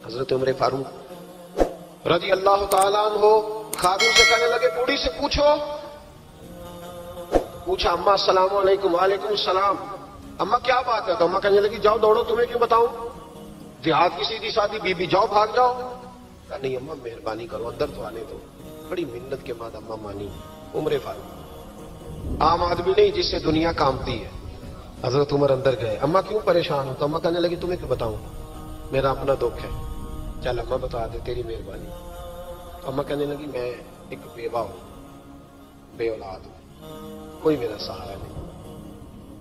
حضرت عمر فاروق رضی اللہ تعالیٰ عنہ خادم سے کہنے لگے بوڑھی سے پوچھا اما السلام علیکم. وعلیکم السلام. اما کیا بات ہے؟ تو اما کہنے لگی جاؤ دوڑو, تمہیں کیوں بتاؤں, دیہات کی سیدھی سادی بی بی, جاؤ بھاگ جاؤ. نہیں اما مہربانی کرو اندر تو آنے دو. بڑی محنت کے بعد اما مانی. عمر فاروق عام آدمی نہیں جس سے دنیا کامتی ہے. حضرت عمر اندر گئے. اما کیوں پریشان ہو؟ تو اما کہنے لگی تمہیں کیوں بتاؤں, میرا اپنا دکھ ہے. چل اما بتا دے, تیری مہربانی. اما کہنے لگی میں ایک بیوہ ہوں, بے اولاد ہوں, کوئی میرا سہارا نہیں.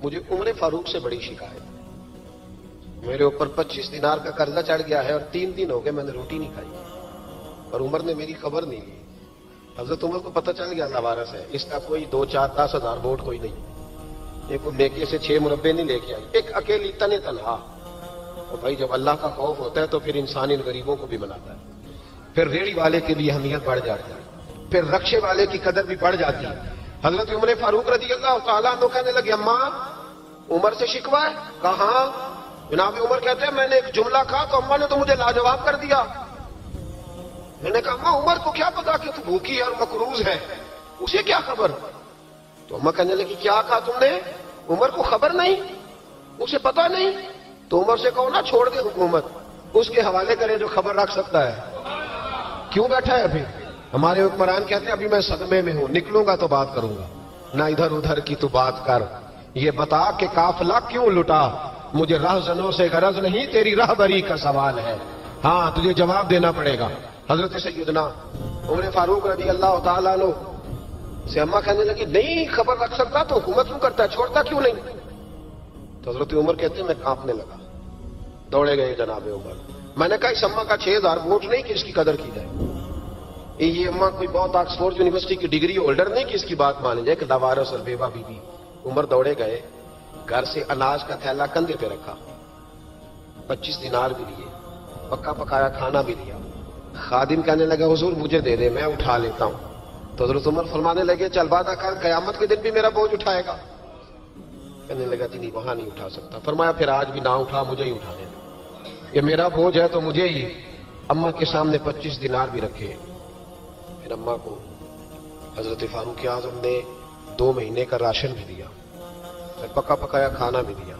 مجھے عمر فاروق سے بڑی شکایت ہے. میرے اوپر 25 دینار کا قرضہ چڑھ گیا ہے اور 3 دن ہو گئے میں نے روٹی نہیں کھائی, اور عمر نے میری خبر نہیں لی. حضرت عمر کو پتہ چل گیا لوارث ہے, اس کا کوئی 2 4 10 ہزار ووٹ کوئی نہیں, یہ کوئی نیکی سے 6 مربے نہیں لے کے آئی, ایک اکیلی تنہا. اور بھائی جب اللہ کا خوف ہوتا ہے تو پھر انسان ان غریبوں کو بھی بناتا ہے. پھر ریڑھی والے کی بھی اہمیت بڑھ جاتی ہے, پھر رکشے والے کی قدر بھی بڑھ جاتی ہے. حضرت عمر فاروق رضی اللہ تعالیٰ عنہ کہنے لگے اماں عمر سے شکوہ ہے؟ کہاں؟ جناب عمر کہتے ہیں میں نے ایک جملہ کہا تو اماں نے تو مجھے لاجواب کر دیا. میں نے کہا اماں عمر کو کیا پتا کہ تو بھوکی ہے اور مقروض ہے, اسے کیا خبر؟ تو اماں کہنے لگی کیا کہا تم نے؟ عمر کو خبر نہیں, اسے پتا نہیں. تو عمر سے کہو نا چھوڑ دے حکومت, اس کے حوالے کرے جو خبر رکھ سکتا ہے. کیوں بیٹھا ہے ابھی؟ ہمارے حکمران کہتے ہیں ابھی میں صدمے میں ہوں, نکلوں گا تو بات کروں گا. نہ ادھر ادھر کی تو بات کر, یہ بتا کہ قافلہ کیوں لٹا. مجھے راہزنوں سے غرض نہیں, تیری راہبری کا سوال ہے. ہاں تجھے جواب دینا پڑے گا. حضرت سیدنا عمر فاروق رضی اللہ تعالیٰ عنہ سے اماں کہنے لگی نہیں خبر رکھ سکتا تو حکومت کیوں کرتا ہے, چھوڑتا کیوں نہیں؟ تو حضرت عمر کہتے ہیں میں کانپنے لگا. دوڑے گئے جناب عمر. میں نے کہا اس اماں کا 6000 ووٹ نہیں کہ اس کی قدر کی جائے. یہ اماں کوئی بہت آکسفورڈ یونیورسٹی کی ڈگری ہولڈر نہیں کہ اس کی بات مانی جائے, کہ لوارث اور بیوہ بی بی. عمر دوڑے گئے, گھر سے اناج کا تھیلا کندھے پہ رکھا, 25 دینار بھی لیے, پکا پکایا کھانا بھی لیا. خادم کہنے لگا حضور مجھے دے دے میں اٹھا لیتا ہوں. تو حضرت عمر فرمانے لگے چل وعدہ کر قیامت کے دن بھی میرا بوجھ اٹھائے گا. کہنے لگا جی نہیں وہاں نہیں اٹھا سکتا. فرمایا پھر آج بھی نہ اٹھا, مجھے ہی اٹھانے دے, یہ میرا بوجھ ہے تو مجھے ہی. اماں کے سامنے 25 دینار بھی رکھے. پھر اماں کو حضرت فاروق اعظم نے 2 مہینے کا راشن بھی دیا, پھر پکا پکایا کھانا بھی دیا.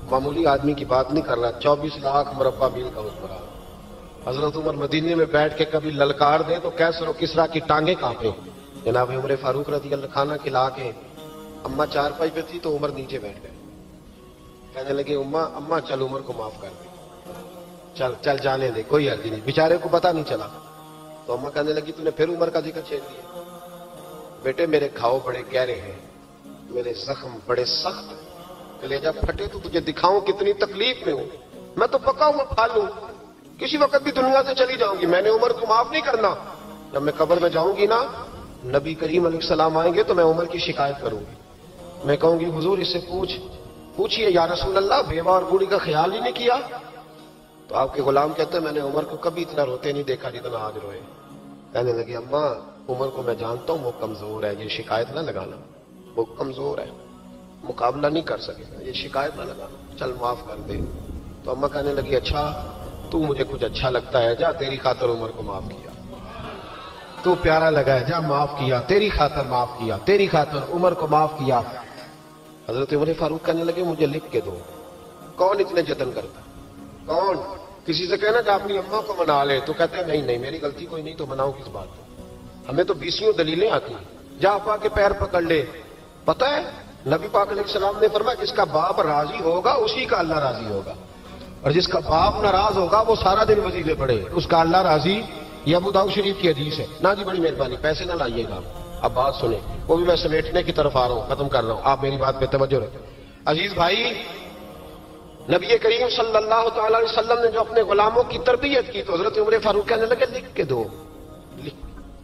معمولی آدمی کی بات نہیں کر رہا, 24 لاکھ مربع میل کا حکمران. حضرت عمر مدینے میں بیٹھ کے کبھی للکار دے تو کیسر و کسرا کی ٹانگیں کانپے. جناب عمر فاروق رضی اللہ کھانا کھلا کے اماں چارپائی پہ تھی تو عمر نیچے بیٹھ گئے. کہنے لگے اماں چل عمر کو معاف کر دے, چل جانے دے, کوئی حرج نہیں, بیچارے کو پتا نہیں چلا. تو اماں کہنے لگی تو نے پھر عمر کا ذکر چھیڑ دیا. بیٹے میرے گھاؤ بڑے گہرے ہیں, میرے زخم بڑے سخت, کلیجہ پھٹے تو تجھے دکھاؤں کتنی تکلیف میں ہوں. میں تو پکا ہوا پھال ہوں, کسی وقت بھی دنیا سے چلی جاؤں گی. میں نے عمر کو معاف نہیں کرنا. جب میں قبر میں جاؤں گی نا, نبی کریم علیہ السلام آئیں گے تو میں عمر کی شکایت کروں گی. میں کہوں گی حضور اس سے پوچھئے یا رسول اللہ بیوہ اور بوڑھی کا خیال ہی نہیں کیا. تو آپ کے غلام کہتے ہیں میں نے عمر کو کبھی اتنا روتے نہیں دیکھا جتنا آج روئے. کہنے لگے اماں عمر کو میں جانتا ہوں وہ کمزور ہے, یہ شکایت نہ لگانا, وہ کمزور ہے, مقابلہ نہیں کر سکے گا, یہ شکایت نہ لگانا, چل معاف کر دے. تو اماں کہنے لگی اچھا تو مجھے کچھ اچھا لگتا ہے, جا تیری خاطر عمر کو معاف کیا. تو پیارا لگا ہے, جا معاف کیا, تیری خاطر معاف کیا, تیری خاطر عمر کو معاف کیا. حضرت عمر فاروق کہنے لگے مجھے لکھ کے دو. کون اتنے جتن کرتا, کون؟ کسی سے کہنا کہ اپنی اماں کو منا لے تو کہتے ہیں نہیں میری غلطی کوئی نہیں تو مناؤ کس بات کو, ہمیں تو 20 دلیلیں آتی ہیں. جا آپا کے پیر پکڑ لے. پتہ ہے نبی پاک علیہ السلام نے فرمایا جس کا باپ راضی ہوگا اسی کا اللہ راضی ہوگا, اور جس کا باپ ناراض ہوگا وہ سارا دن وظیفے پڑھے, اس کا اللہ راضی. یہ ابو داؤد شریف کی حدیث ہے. نا جی بڑی مہربانی, پیسے نہ لائیے گا. اب بات سنیں, وہ بھی میں سمیٹنے کی طرف آ رہا ہوں, ختم کر رہا ہوں, آپ میری بات پہ توجہ رکھیں. عزیز بھائی, نبی کریم صلی اللہ تعالی علیہ وسلم نے جو اپنے غلاموں کی تربیت کی تو حضرت عمر فاروق کہنے لگے لکھ کے دو,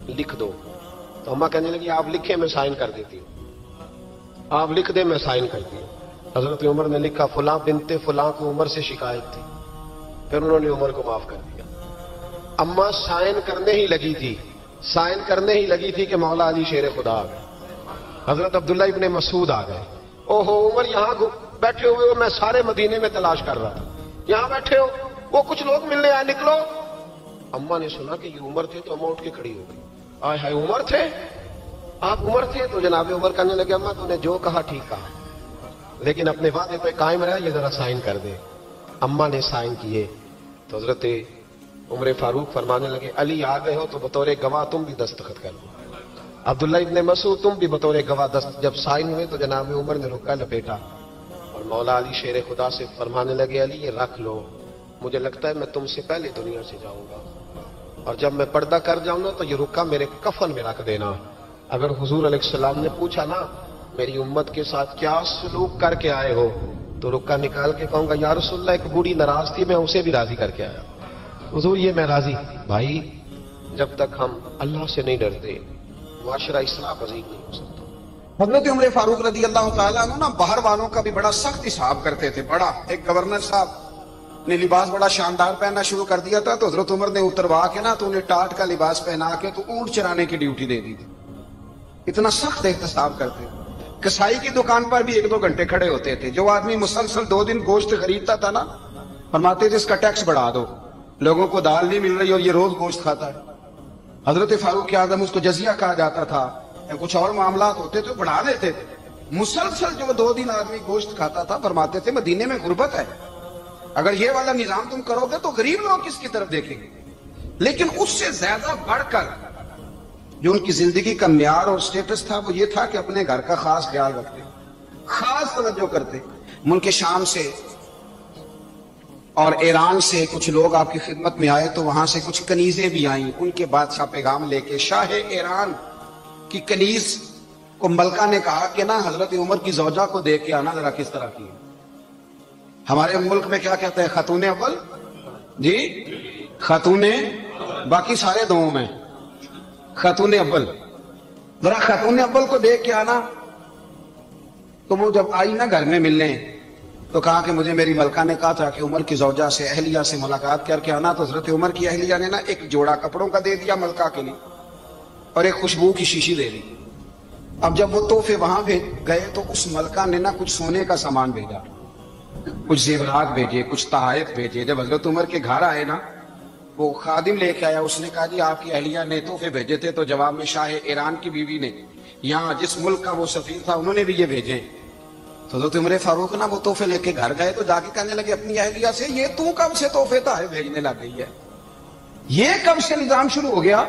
لکھ دو. تو اماں کہنے لگی آپ لکھیں میں سائن کر دیتی ہوں, آپ لکھ دیں میں سائن کرتی ہوں. حضرت عمر نے لکھا فلاں بنت فلاں کو عمر سے شکایت تھی. پھر انہوں نے عمر کو معاف کر دیا. اماں سائن کرنے ہی لگی تھی کہ مولا علی شیر خدا آ گئے, حضرت عبداللہ ابن مسعود آ گئے. اوہو عمر یہاں بیٹھے ہوئے ہو, میں سارے مدینے میں تلاش کر رہا تھا, یہاں بیٹھے ہو, وہ کچھ لوگ ملنے آئے, نکلو. اما نے سنا کہ یہ عمر تھے تو اما اٹھ کے کھڑی ہو گئی. آئے ہائے عمر تھے, آپ عمر تھے؟ تو جناب عمر کہنے لگے اما تو نے جو کہا ٹھیک کہا, لیکن اپنے وعدے پہ قائم رہا, یہ ذرا سائن کر دے. اما نے سائن کیے تو حضرت عمر فاروق فرمانے لگے علی آ گئے ہو تو بطور گواہ تم بھی دستخط کر لو. عبداللہ ابن مسعود تم بھی بطور گواہ جب سائن ہوئے تو جناب عمر نے رکا لپیٹا اور مولا علی شیر خدا سے فرمانے لگے علی یہ رکھ لو, مجھے لگتا ہے میں تم سے پہلے دنیا سے جاؤں گا, اور جب میں پردہ کر جاؤں نا تو یہ رکا میرے کفن میں رکھ دینا. اگر حضور علیہ السلام نے پوچھا نا میری امت کے ساتھ کیا سلوک کر کے آئے ہو, تو رکا نکال کے کہوں گا یا رسول اللہ ایک بوڑھی ناراض تھی, میں اسے بھی راضی کر کے آیا. حضور یہ میں راضی. بھائی جب تک ہم اللہ سے نہیں ڈرتے معاشرہ اصلاح پذیر نہیں ہو سکتا. حضرت عمر فاروق رضی اللہ تعالیٰ عنہ نا باہر والوں کا بھی بڑا سخت حساب کرتے تھے. بڑا ایک گورنر صاحب نے لباس بڑا شاندار پہننا شروع کر دیا تھا, تو حضرت عمر نے اتروا کے نا تو انہیں ٹاٹ کا لباس پہنا کے تو اونٹ چرانے کی ڈیوٹی دے دی تھی. اتنا سخت احتساب کرتے. کسائی کی دکان پر بھی 1-2 گھنٹے کھڑے ہوتے تھے. جو آدمی مسلسل 2 دن گوشت خریدتا تھا نا, فرماتے تھے اس کا ٹیکس بڑھا دو, لوگوں کو دال نہیں مل رہی اور یہ روز گوشت کھاتا ہے. حضرت فاروق اعظم اس کو جزیہ کہا جاتا تھا, یا کچھ اور معاملات ہوتے تو بڑھا دیتے تھے. مسلسل جو 2 دن آدمی گوشت کھاتا تھا, فرماتے تھے مدینے میں غربت ہے, اگر یہ والا نظام تم کرو گے تو غریب لوگ کس کی طرف دیکھیں گے. لیکن اس سے زیادہ بڑھ کر جو ان کی زندگی کا معیار اور سٹیٹس تھا وہ یہ تھا کہ اپنے گھر کا خاص خیال رکھتے, خاص توجہ کرتے. ملک شام سے اور ایران سے کچھ لوگ آپ کی خدمت میں آئے تو وہاں سے کچھ کنیزیں بھی آئیں. ان کے بادشاہ پیغام لے کے شاہ ایران کی کنیز کو ملکہ نے کہا کہ نا حضرت عمر کی زوجہ کو دیکھ کے آنا ذرا کس طرح کی ہے. ہمارے ملک میں کیا کہتے ہیں, خاتون اول جی, خاتون باقی سارے دونوں میں خاتون اول, ذرا خاتون اول کو دیکھ کے آنا. تو وہ جب آئی نا گھر میں ملنے تو کہا کہ مجھے میری ملکہ نے کہا تھا کہ عمر کی زوجہ سے اہلیہ سے ملاقات کر کے آنا. تو حضرت عمر کی اہلیہ نے نا ایک جوڑا کپڑوں کا دے دیا ملکہ کے لیے اور ایک خوشبو کی شیشی دے دی. اب جب وہ تحفے وہاں گئے تو اس ملکہ نے نا کچھ سونے کا سامان بھیجا, کچھ زیورات بھیجے, کچھ تحائف بھیجے. جب حضرت عمر کے گھر آئے نا وہ خادم لے کے آیا, اس نے کہا جی آپ کی اہلیہ نے تحفے بھیجے تھے. تو جواب میں شاہ ایران کی بیوی نے یہاں جس ملک کا وہ سفیر تھا انہوں نے بھی یہ بھیجے. تو حضرت عمر فاروق نا وہ تحفے لے کے گھر گئے تو جا کے کہنے لگے اپنی اہلیہ سے یہ تو کب سے تحفے تحائف بھیجنے لگ گئی ہے, یہ کب سے نظام شروع ہو گیا؟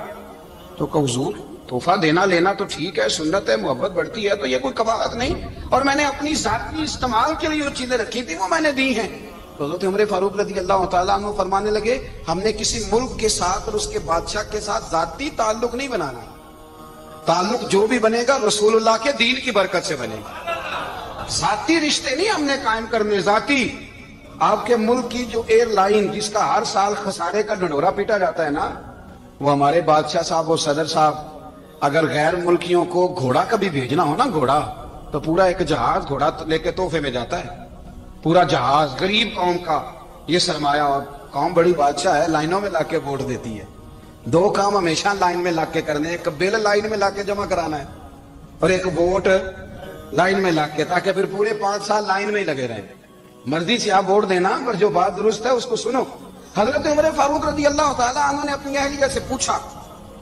تو کہ حضور تحفہ دینا لینا تو ٹھیک ہے, سنت ہے, محبت بڑھتی ہے, تو یہ کوئی کباہت نہیں, اور میں نے اپنی ذاتی استعمال کے لیے جو چیزیں رکھی تھی وہ میں نے دی ہیں. تو حضرت عمر فاروق رضی اللہ تعالیٰ عنہ فرمانے لگے ہم نے کسی ملک کے ساتھ اور اس کے بادشاہ کے ساتھ ذاتی تعلق نہیں بنانا, تعلق جو بھی بنے گا رسول اللہ کے دین کی برکت سے بنے گا. ذاتی رشتے نہیں ہم نے قائم کرنے. ذاتی آپ کے ملک کی جو ایئر لائن جس کا ہر سال خسارے کا ڈھنڈورا پیٹا جاتا ہے نا, وہ ہمارے بادشاہ صاحب اور صدر صاحب اگر غیر ملکیوں کو گھوڑا کبھی بھیجنا ہو نا, گھوڑا, تو پورا ایک جہاز گھوڑا لے کے تحفے میں جاتا ہے, پورا جہاز. غریب قوم کا یہ سرمایہ, اور قوم بڑی بادشاہ ہے, لائنوں میں لا کے ووٹ دیتی ہے. 2 کام ہمیشہ لائن میں لا کے کرنے, ایک بل لائن میں لا کے جمع کرانا ہے اور ایک ووٹ لائن میں لا کے, تاکہ پھر پورے 5 سال لائن میں ہی لگے رہیں. مرضی سے آپ ووٹ دینا, پر جو بات درست ہے اس کو سنو. حضرت عمر فاروق رضی اللہ تعالیٰ عنہ نے اپنی اہلیہ سے پوچھا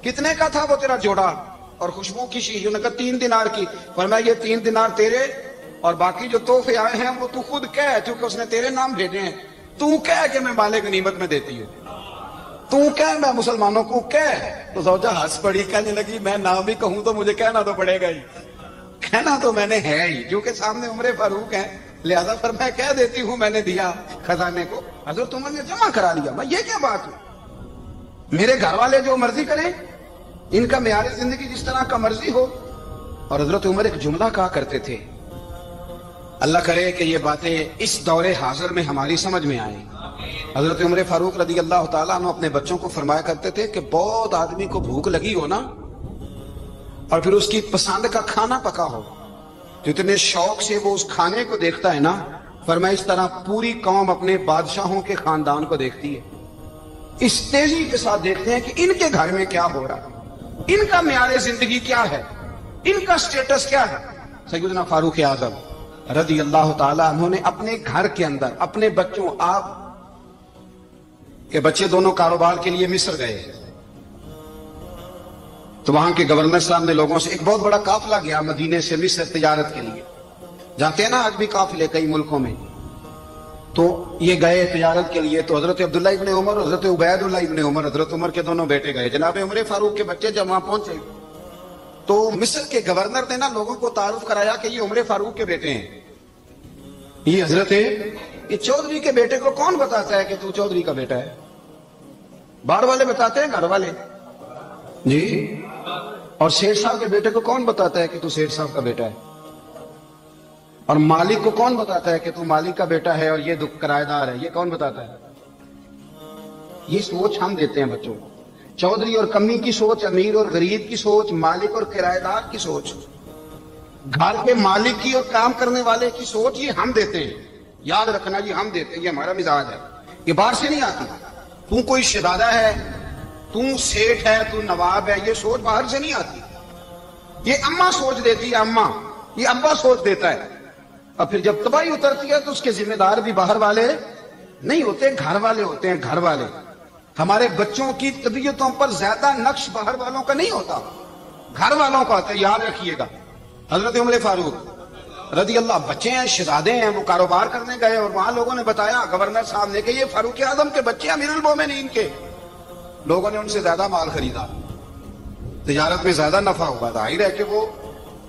کتنے کا تھا وہ تیرا جوڑا اور خوشبو کی شیشی؟ انہوں نے کہا 3 دینار کی. فرمایا یہ 3 دینار تیرے, اور باقی جو تحفے آئے ہیں وہ تو خود کہہ, کیونکہ اس نے تیرے نام بھیجے ہیں, تو کہہ کہ میں مال غنیمت میں دیتی ہوں, تو کہہ میں مسلمانوں کو کہہ. تو زوجہ ہنس پڑی, کہنے لگی میں نہ بھی کہوں تو مجھے کہنا تو پڑے گا ہی, کہنا تو میں نے ہے ہی, کیونکہ سامنے عمر فاروق ہیں, لہذا پر میں کہہ دیتی ہوں میں نے دیا خزانے کو. حضرت عمر نے جمع کرا لیا. میں یہ کیا بات ہے, میرے گھر والے جو مرضی کریں, ان کا معیار زندگی جس طرح کا مرضی ہو. اور حضرت عمر ایک جملہ کہا کرتے تھے, اللہ کرے کہ یہ باتیں اس دور حاضر میں ہماری سمجھ میں آئیں. حضرت عمر فاروق رضی اللہ تعالیٰ عنہ اپنے بچوں کو فرمایا کرتے تھے کہ بہت آدمی کو بھوک لگی ہو نا, اور پھر اس کی پسند کا کھانا پکا ہو, جتنے شوق سے وہ اس کھانے کو دیکھتا ہے نا, فرمایا اس طرح پوری قوم اپنے بادشاہوں کے خاندان کو دیکھتی ہے, اس تیزی کے ساتھ دیکھتے ہیں کہ ان کے گھر میں کیا ہو رہا, ان کا معیار زندگی کیا ہے, ان کا سٹیٹس کیا ہے. سیدنا فاروق اعظم رضی اللہ تعالیٰ عنہ نے اپنے گھر کے اندر اپنے بچوں, آپ کہ بچے دونوں کاروبار کے لیے مصر گئے، تو وہاں کے گورنر صاحب نے لوگوں سے، ایک بہت بڑا قافلہ گیا مدینے سے مصر تجارت کے لیے، جاتے ہیں نا آج بھی قافلے کئی ملکوں میں، تو یہ گئے تجارت کے لیے، تو حضرت عبداللہ ابن عمر اور حضرت عبید اللہ ابن عمر، حضرت عمر کے دونوں بیٹے گئے، جناب عمر فاروق کے بچے جب وہاں پہنچے تو مصر کے گورنر نے نا لوگوں کو تعارف کرایا کہ یہ عمر فاروق کے بیٹے ہیں، یہ حضرت یہ چودھری کے بیٹے کو کون بتاتا ہے کہ تو چودھری کا بیٹا ہے؟ باہر والے بتاتے ہیں، گھر والے جی، اور سیٹھ صاحب کے بیٹے کو کون بتاتا ہے کہ تو سیٹھ صاحب کا بیٹا ہے؟ اور مالک کو کون بتاتا ہے کہ تو مالک کا بیٹا ہے اور یہ کرایہ دار ہے؟ یہ کون بتاتا ہے؟ یہ سوچ ہم دیتے ہیں بچوں کو، چودھری اور کمی کی سوچ، امیر اور غریب کی سوچ، مالک اور کرایہ دار کی سوچ، گھر کے مالک کی اور کام کرنے والے کی سوچ، یہ ہم دیتے ہیں، یاد رکھنا جی، ہم دیتے ہیں، یہ ہمارا مزاج ہے، یہ باہر سے نہیں آتی۔ تو کوئی شہزادہ ہے، تو سیٹھ ہے، تو نواب ہے، یہ سوچ باہر سے نہیں آتی، یہ اماں سوچ دیتی ہے، اماں، یہ ابا سوچ دیتا ہے، اور پھر جب تباہی اترتی ہے تو اس کے ذمہ دار بھی باہر والے نہیں ہوتے، گھر والے ہوتے ہیں، گھر والے۔ ہمارے بچوں کی طبیعتوں پر زیادہ نقش باہر والوں کا نہیں ہوتا، گھر والوں کا ہوتا ہے، یاد رکھیے گا۔ حضرت عمر فاروق رضی اللہ، بچے ہیں، شہزادے ہیں، وہ کاروبار کرنے گئے اور وہاں لوگوں نے بتایا گورنر صاحب نے کہ یہ فاروق اعظم کے بچے امیر المومنین کے، لوگوں نے ان سے زیادہ مال خریدا، تجارت میں زیادہ نفع ہوا، ظاہر ہے کہ وہ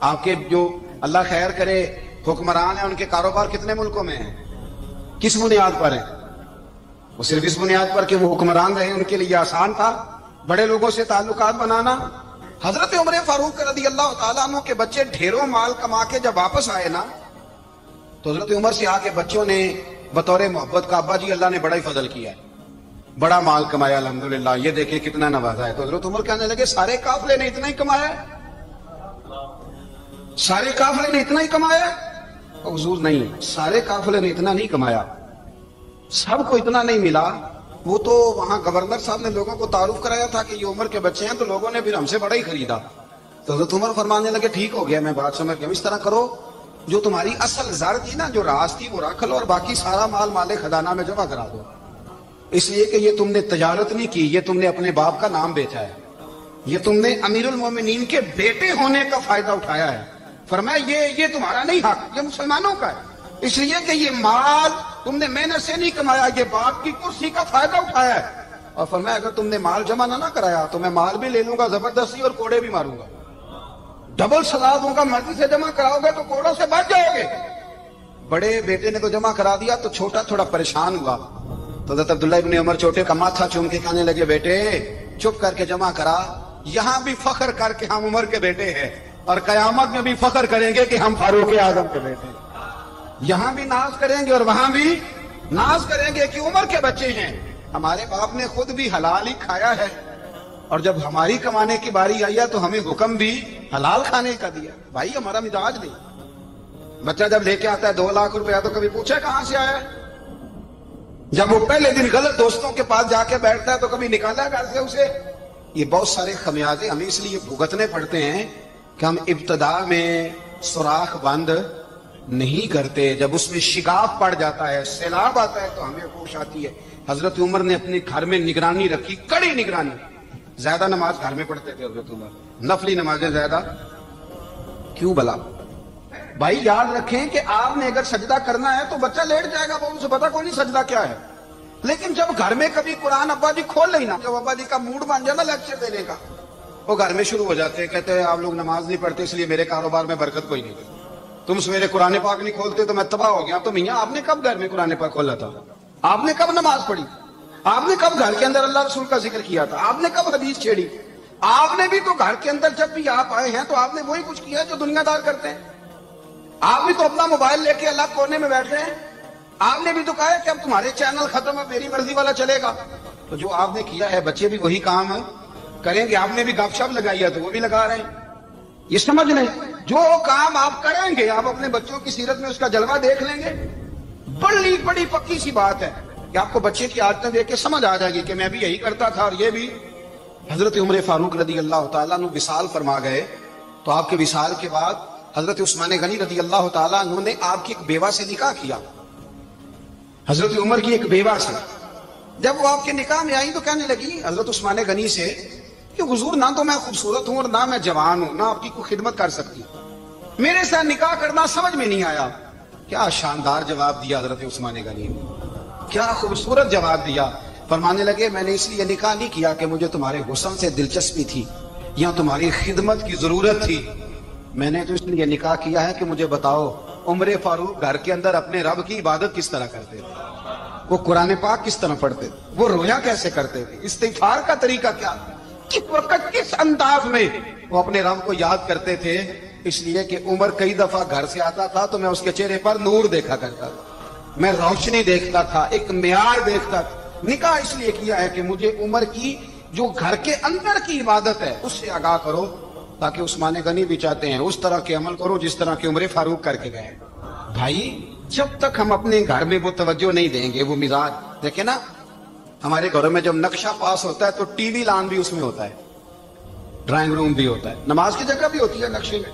آپ کے جو اللہ خیر کرے حکمران ہیں، ان کے کاروبار کتنے ملکوں میں ہیں، کس بنیاد پر ہیں؟ وہ صرف اس بنیاد پر کہ وہ حکمران رہے، ان کے لیے آسان تھا بڑے لوگوں سے تعلقات بنانا۔ حضرت عمر فاروق رضی اللہ تعالیٰ عنہ کے بچے ڈھیروں مال کما کے جب واپس آئے نا، تو حضرت عمر سے آ کے بچوں نے بطور محبت کا، ابا جی اللہ نے بڑا ہی فضل کیا ہے، بڑا مال کمایا الحمدللہ، یہ دیکھیں کتنا نوازا ہے۔ تو حضرت عمر کہنے لگے سارے قافلے نے اتنا ہی کمایا ہے؟ سارے قافلے نے اتنا ہی کمایا ہے؟ حضور نہیں، سارے قافلے نے اتنا نہیں کمایا، سب کو اتنا نہیں ملا، وہ تو وہاں گورنر صاحب نے لوگوں کو تعارف کرایا تھا کہ یہ عمر کے بچے ہیں، تو لوگوں نے پھر ہم سے بڑا ہی خریدا۔ تو حضرت عمر فرمانے لگے ٹھیک ہو گیا، میں بات سمجھ گیا، اس طرح کرو، جو تمہاری اصل زر تھی نا، جو راز تھی، وہ رکھ لو اور باقی سارا مال مال خزانہ میں جمع کرا دو، اس لیے کہ یہ تم نے تجارت نہیں کی، یہ تم نے اپنے باپ کا نام بیچا ہے، یہ تم نے امیر المومنین کے بیٹے ہونے کا فائدہ اٹھایا ہے۔ فرمایا یہ تمہارا نہیں حق، یہ مسلمانوں کا ہے، اس لیے کہ یہ مال تم نے محنت سے نہیں کمایا، یہ باپ کی کرسی کا فائدہ اٹھایا ہے۔ اور فرمایا اگر تم نے مال جمع نہ کرایا تو میں مال بھی لے لوں گا زبردستی اور کوڑے بھی ماروں گا، ڈبل سزا دوں گا، مرضی سے جمع کراؤ گے تو کوڑوں سے بچ جاؤ گے۔ بڑے بیٹے نے تو جمع کرا دیا، تو چھوٹا تھوڑا پریشان ہوا، تو حضرت عبداللہ ابن عمر چھوٹے کا ماتھا چوم کے کہنے لگے بیٹے چپ کر کے جمع کرا، یہاں بھی فخر کر کے ہم عمر کے بیٹے ہیں، اور قیامت میں بھی فخر کریں گے کہ ہم فاروق اعظم کے بیٹے ہیں، یہاں بھی ناز کریں گے اور وہاں بھی ناز کریں گے کہ عمر کے بچے ہیں، ہمارے باپ نے خود بھی حلال ہی کھایا ہے، اور جب ہماری کمانے کی باری آئی ہے تو ہمیں حکم بھی حلال کھانے کا دیا۔ بھائی ہمارا مزاج نہیں، بچہ جب لے کے آتا ہے 2 لاکھ روپیہ تو کبھی پوچھے کہاں سے آیا ہے، جب وہ پہلے دن غلط دوستوں کے پاس جا کے بیٹھتا ہے تو کبھی نکالا گھر سے اسے۔ یہ بہت سارے خمیازے ہمیں اس لیے بھگتنے پڑتے ہیں کہ ہم ابتدا میں سوراخ بند نہیں کرتے، جب اس میں شگاف پڑ جاتا ہے، سیلاب آتا ہے تو ہمیں ہوش آتی ہے۔ حضرت عمر نے اپنے گھر میں نگرانی رکھی، کڑی نگرانی، زیادہ نماز گھر میں پڑھتے تھے حضرت عمر، نفلی نمازیں زیادہ کیوں بلا؟ بھائی یاد رکھیں کہ آپ نے اگر سجدہ کرنا ہے تو بچہ لیٹ جائے گا، وہ اسے پتا کوئی نہیں سجدہ کیا ہے، لیکن جب گھر میں کبھی قرآن ابا جی کھول لینا، جب ابا جی کا موڈ بن جائے نا لیکچر دینے کا، وہ گھر میں شروع ہو جاتے ہیں، کہتے ہیں آپ لوگ نماز نہیں پڑھتے اس لیے میرے کاروبار میں برکت کوئی نہیں، تم سویرے قرآن پاک نہیں کھولتے تو میں تباہ ہو گیا۔ تو میاں آپ نے کب گھر میں قرآن پاک کھولا تھا؟ آپ نے کب نماز پڑھی؟ آپ نے کب گھر کے اندر اللہ رسول کا ذکر کیا تھا؟ آپ نے کب حدیث چھیڑی؟ آپ نے بھی تو گھر کے اندر جب بھی آپ آئے ہیں تو آپ نے وہی کچھ کیا جو دنیا دار کرتے ہیں، آپ بھی تو اپنا موبائل لے کے الگ کونے میں بیٹھ رہے ہیں، آپ نے بھی تو کہا ہے کہ اب تمہارے چینل ختم ہے، میری مرضی والا چلے گا، تو جو آپ نے کیا ہے بچے بھی وہی کام کریں گے۔ آپ نے بھی گپ شپ لگائی ہے تو وہ بھی لگا رہے ہیں، یہ سمجھ لیں جو کام آپ کریں گے آپ اپنے بچوں کی سیرت میں اس کا جلوہ دیکھ لیں گے۔ بڑی پکی سی بات ہے کہ آپ کو بچے کی عادتیں دیکھ کے سمجھ آ جائے گی کہ میں بھی یہی کرتا تھا اور یہ بھی۔ حضرت عمر فاروق رضی اللہ تعالیٰ عنہ وصال فرما گئے، تو آپ کے وصال کے بعد حضرت عثمان غنی رضی اللہ تعالیٰ عنہ نے آپ کی ایک بیوہ سے نکاح کیا، حضرت عمر کی ایک بیوہ سے، جب وہ آپ کے نکاح میں آئی تو کہنے لگی حضرت عثمان غنی سے کہ حضور نہ تو میں خوبصورت ہوں اور نہ میں جوان ہوں، نہ آپ کی کوئی خدمت کر سکتی، میرے ساتھ نکاح کرنا سمجھ میں نہیں آیا۔ کیا شاندار جواب دیا حضرت عثمان غنی نے، کیا خوبصورت جواب دیا۔ فرمانے لگے میں نے اس لیے نکاح نہیں کیا کہ مجھے تمہارے حسن سے دلچسپی تھی یا تمہاری خدمت کی ضرورت تھی، میں نے تو اس لیے نکاح کیا ہے کہ مجھے بتاؤ عمر فاروق گھر کے اندر اپنے رب کی عبادت کس طرح کرتے تھے، وہ قرآن پاک کس طرح پڑھتے تھے، وہ رویا کیسے کرتے تھے، استغفار کا طریقہ کیا، کس وقت کس انداز میں وہ اپنے رب کو یاد کرتے تھے۔ اس لیے کہ عمر کئی دفعہ گھر سے آتا تھا تو میں اس کے چہرے پر نور دیکھا کرتا تھا، میں روشنی دیکھتا تھا، ایک معیار دیکھتا تھا۔ نکاح اس لیے کیا ہے کہ مجھے عمر کی جو گھر کے اندر کی عبادت ہے اس سے آگاہ کرو، تاکہ عثمان غنی بھی چاہتے ہیں اس طرح کے عمل کرو جس طرح کے عمر فاروق کر کے گئے۔ بھائی جب تک ہم اپنے گھر میں وہ توجہ نہیں دیں گے، وہ مزاج دیکھیں نا، ہمارے گھروں میں جب نقشہ پاس ہوتا ہے تو ٹی وی لان بھی اس میں ہوتا ہے، ڈرائنگ روم بھی ہوتا ہے، نماز کی جگہ بھی ہوتی ہے نقشے میں۔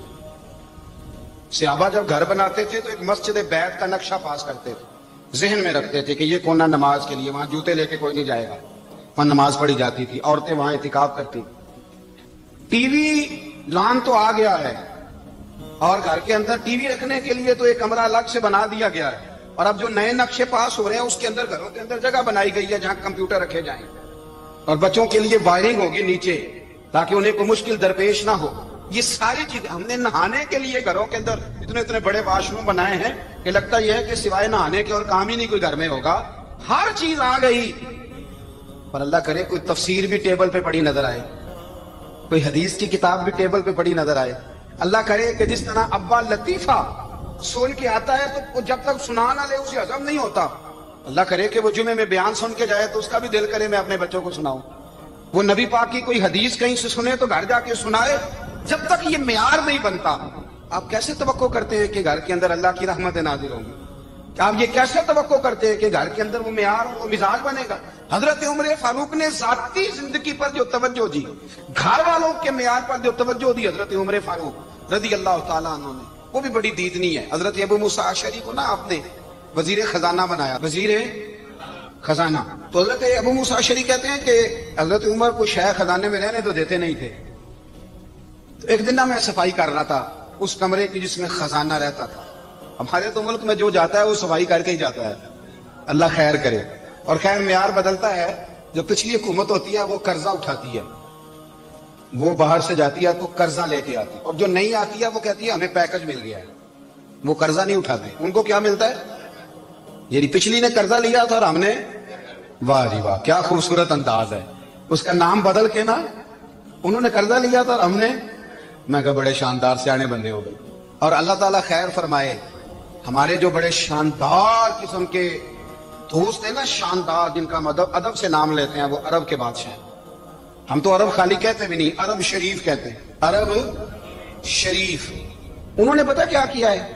صحابہ جب گھر بناتے تھے تو ایک مسجد بیت کا نقشہ پاس کرتے تھے، ذہن میں رکھتے تھے کہ یہ کونا نماز کے لیے، وہاں جوتے لے کے کوئی نہیں جائے گا، وہاں نماز پڑھی جاتی تھی، عورتیں وہاں اعتکاف کرتی۔ ٹی وی لان تو آ گیا ہے اور گھر کے اندر ٹی وی رکھنے کے لیے تو ایک کمرہ الگ سے بنا دیا گیا ہے، اور اب جو نئے نقشے پاس ہو رہے ہیں اس کے اندر گھروں کے اندر جگہ بنائی گئی ہے جہاں کمپیوٹر رکھے جائیں، اور بچوں کے لیے وائرنگ ہوگی نیچے تاکہ انہیں کوئی مشکل درپیش نہ ہو۔ یہ ساری چیزیں ہم نے نہانے کے لیے گھروں کے اندر اتنے بڑے واش روم بنائے ہیں کہ لگتا یہ ہے کہ سوائے نہانے کے اور کام ہی نہیں کوئی گھر میں ہوگا، ہر چیز آ گئی۔ پر اللہ کرے کوئی تفسیر بھی ٹیبل پہ پڑی نظر آئے، کوئی حدیث کی کتاب بھی ٹیبل پہ پڑی نظر آئے۔ اللہ کرے کہ جس طرح ابا لطیفہ سن کے آتا ہے تو جب تک سنا نہ لے اسے ہضم نہیں ہوتا، اللہ کرے کہ وہ جمعے میں بیان سن کے جائے تو اس کا بھی دل کرے میں اپنے بچوں کو سناؤں، وہ نبی پاک کی کوئی حدیث کہیں سے سنے تو گھر جا کے سنائے۔ جب تک یہ معیار نہیں بنتا آپ کیسے توقع کرتے ہیں کہ گھر کے اندر اللہ کی رحمت نازل ہوں گی؟ آپ یہ کیسے توقع کرتے ہیں کہ گھر کے اندر وہ معیار وہ مزاج بنے گا؟ حضرت عمر فاروق نے ذاتی زندگی پر جو توجہ دی، گھر والوں کے معیار پر جو توجہ دی حضرت عمر فاروق رضی اللہ تعالیٰ عنہ نے، وہ بھی بڑی دیدنی ہے۔ حضرت ابو موسیٰ اشعری کو نا آپ نے وزیر خزانہ بنایا، وزیر خزانہ، تو حضرت ابو موسیٰ اشعری کہتے ہیں کہ حضرت عمر کو شہ خزانے میں رہنے تو دیتے نہیں تھے۔ تو ایک دن میں صفائی کر رہا تھا اس کمرے کی جس میں خزانہ رہتا تھا۔ ہمارے تو ملک میں جو جاتا ہے وہ صفائی کر کے ہی جاتا ہے، اللہ خیر کرے۔ اور خیر معیار بدلتا ہے، جو پچھلی حکومت ہوتی ہے وہ قرضہ اٹھاتی ہے، وہ باہر سے جاتی ہے تو قرضہ لے کے آتی ہے، اور جو نہیں آتی ہے وہ کہتی ہے ہمیں پیکج مل گیا ہے، وہ قرضہ نہیں اٹھاتے۔ ان کو کیا ملتا ہے؟ یعنی پچھلی نے قرضہ لیا تھا اور ہم نے، واہ جی واہ کیا خوبصورت انداز ہے، اس کا نام بدل کے نا، انہوں نے قرضہ لیا تھا اور ہم نے، میں کہا بڑے شاندار سیانے بندے ہو گئے۔ اور اللہ تعالیٰ خیر فرمائے، ہمارے جو بڑے شاندار قسم کے دوست ہیں نا، شاندار، جن کا ادب سے نام لیتے ہیں، وہ عرب کے بادشاہ ہیں۔ ہم تو عرب خالی کہتے بھی نہیں، عرب شریف کہتے ہیں، عرب شریف۔ انہوں نے پتا کیا کیا ہے؟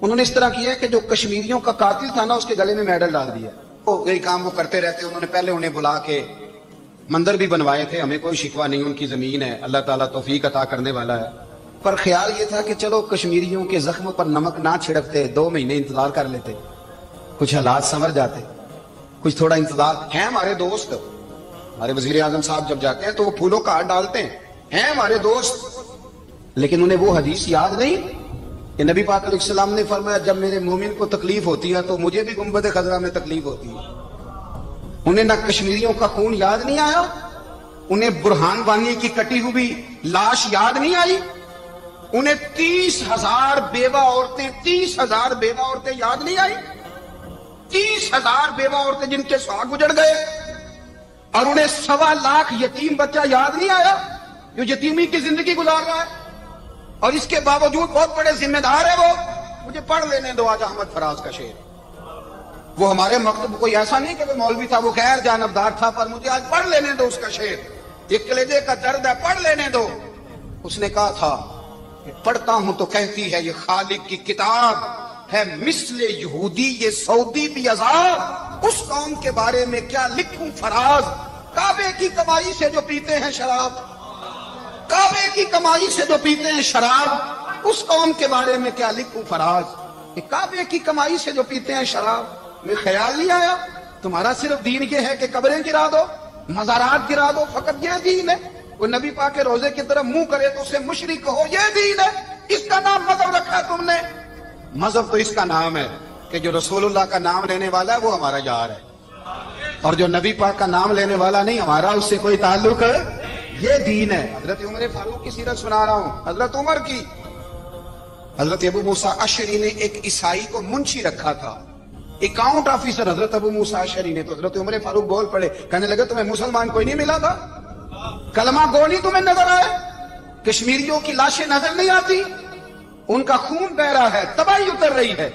انہوں نے اس طرح کیا ہے کہ جو کشمیریوں کا قاتل تھا نا اس کے گلے میں میڈل ڈال دیا۔ یہی کام وہ کرتے رہتے، انہوں نے پہلے انہیں بلا کے مندر بھی بنوائے تھے، ہمیں کوئی شکوہ نہیں، ان کی زمین ہے، اللہ تعالیٰ توفیق عطا کرنے والا ہے۔ پر خیال یہ تھا کہ چلو کشمیریوں کے زخم پر نمک نہ چھڑکتے، 2 مہینے انتظار کر لیتے، کچھ حالات سنور جاتے، کچھ تھوڑا انتظار۔ ہیں ہمارے دوست، ہمارے وزیر اعظم صاحب جب جاتے ہیں تو وہ پھولوں کا ہار ڈالتے ہیں ہمارے دوست، لیکن انہیں وہ حدیث یاد نہیں کہ نبی پاک علیہ السلام نے فرمایا جب میرے مومن کو تکلیف ہوتی ہے تو مجھے بھی گنبد خضرا میں تکلیف ہوتی ہے۔ انہیں نہ کشمیریوں کا خون یاد نہیں آیا، انہیں برہان وانی کی کٹی ہوئی لاش یاد نہیں آئی، انہیں 30,000 بیوہ عورتیں 30,000 بیوہ عورتیں یاد نہیں آئی، 30,000 بیوہ عورتیں جن کے سواگ اجڑ گئے، اور انہیں 1.25 لاکھ یتیم بچہ یاد نہیں آیا جو یتیمی کی زندگی گزار رہا ہے، اور اس کے باوجود بہت بڑے ذمہ دار ہے وہ۔ مجھے پڑھ لینے دو آج احمد فراز کا شعر، وہ ہمارے مکتب کوئی ایسا نہیں کہ وہ مولوی تھا، وہ غیر جانبدار تھا، پر مجھے آج پڑھ لینے دو اس کا شعر، یہ کلیجے کا درد ہے، پڑھ لینے دو۔ اس نے کہا تھا پڑھتا ہوں تو کہتی ہے یہ خالق کی کتاب ہے، مثل یہودی یہ سعودی بھی عذاب، اس قوم کے بارے میں کیا لکھوں فراز، کعبے کی کمائی سے جو پیتے ہیں شراب، کعبے کی کمائی سے جو پیتے ہیں شراب، اس قوم کے بارے میں کیا لکھوں فراز، کعبے کی کمائی سے جو پیتے ہیں شراب۔ میں خیال نہیں آیا تمہارا صرف دین یہ ہے کہ قبریں گرا دو, مزارات گرا دو, فقط یہ دین ہے. کوئی نبی پاک کے روزے کی طرف منہ کرے تو اسے مشرک کہو, یہ دین ہے. اس کا نام مذہب رکھا تم نے. مذہب تو اس کا نام ہے کہ جو رسول اللہ کا نام لینے والا ہے وہ ہمارا یار ہے, اور جو نبی پاک کا نام لینے والا نہیں, ہمارا اس سے کوئی تعلق ہے. یہ دین ہے. حضرت عمر فاروق کی سیرت سنا رہا ہوں, حضرت عمر کی. حضرت ابو موسیٰ اشعری نے ایک عیسائی کو منشی رکھا تھا, اکاؤنٹ آفیسر حضرت ابو موسیٰ اشعری نے. تو حضرت عمر فاروق بول پڑے, کہنے لگے تمہیں مسلمان کوئی نہیں ملا تھا؟ کلمہ گو نہیں تمہیں نظر آئے؟ کشمیریوں کی لاشیں نظر نہیں آتی؟ ان کا خون بہ رہا ہے, تباہی اتر رہی ہے,